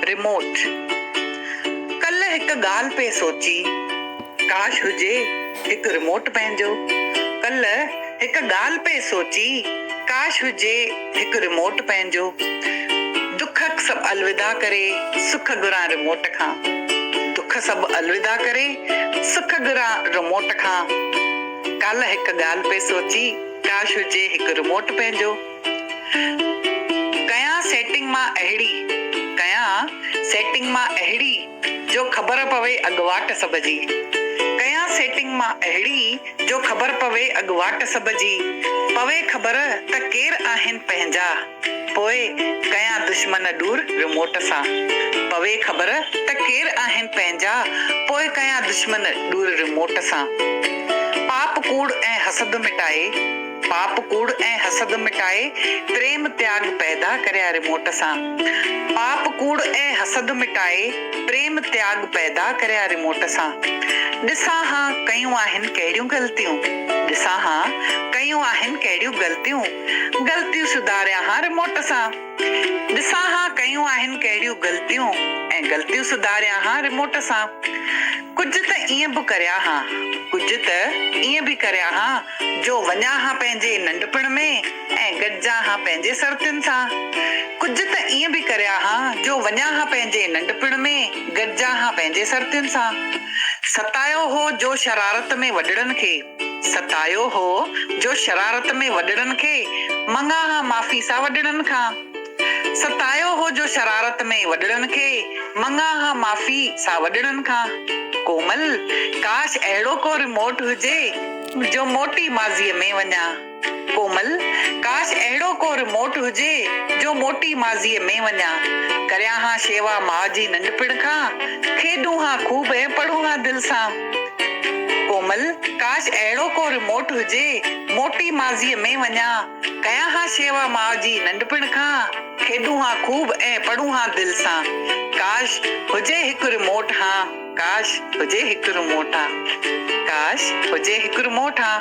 Remote. कल हिक ॻाल्हि पे सोची, काश हुजे हिकु रिमोट पंहिंजो। कल हिक ॻाल्हि पे सोची, काश हुजे हिकु रिमोट पंहिंजो। दुख सभु अलविदा करे सुख घुरां रिमोट खां। दुख सभु अलविदा करे सुख घुरां रिमोट खां। कल हिक ॻाल्हि पे सोची, काश हुजे हिकु रिमोट पंहिंजो। कयां सेटिंग मां अहिड़ी जो ख़बर पवे अॻुवाट सभ जी। कयां सेटिंग मां अहिड़ी जो ख़बर पवे अॻुवाट सभ जी। पवे ख़बर त केर आहिनि पंहिंजा, पोइ कयां दुश्मन दूर रिमोट सां। पवे ख़बर त केर आहिनि पंहिंजा, पोइ कयां दुश्मन दूर रिमोट सां। पाप कूड़ ऐं हसद मिटाए प्रेम त्याग पैदा करिया रिमोट सां। पाप कूड़ ऐं हसद मिटाए प्रेम त्याग पैदा करिया रिमोट सां। ॾिसां हां कयूं आहिनि कहिड़ियूं ग़लतियूं, ग़लतियूं सुधारिया हां रिमोट सां। ॾिसां हां कयूं आहिनि कहिड़ियूं ग़लतियूं ऐं ग़लतियूं सुधारिया हां रिमोट सां। कुझु त ईअं बि करिया हां जो वञा हां पंहिंजे नंढपण में ऐं गॾिजा हां पंहिंजे सरतियुनि सां। कुझु त ईअं बि करिया हां जो वञा हां पंहिंजे नंढपण में गॾिजा हां पंहिंजे सरतियुनि सां। सतायो हो जो शरारत में वॾड़नि खे मंगा हां माफ़ी सा वॾड़नि खां। सतायो हो जो शरारत में वॾड़नि खे मंगा हां माफ़ी सा वॾड़नि खां। कोमल, काश अहिड़ो को रिमोट हुजे जो मोटी माज़ीअ में वञा। कोमल, काश अहिड़ो को रिमोट हुजे जो मोटी माज़ीअ में वञा। करिया हां शेवा माउ जी नंढपिण खां, खेॾूं हां खूब ऐं पढ़ूं हां दिलि सां। कोमल, काश अहिड़ो को रिमोट हुजे मोटी माज़ीअ में वञा। कयां हां शेवा माउ जी नंढपिण खां, खेॾूं हां खूब ऐं पढ़ूं हां दिलि सां। काश हुजे हिकु रिमोट हां, काश हुजे हिकु रिमोट हां, काश हुजे हिकु रिमोट हां।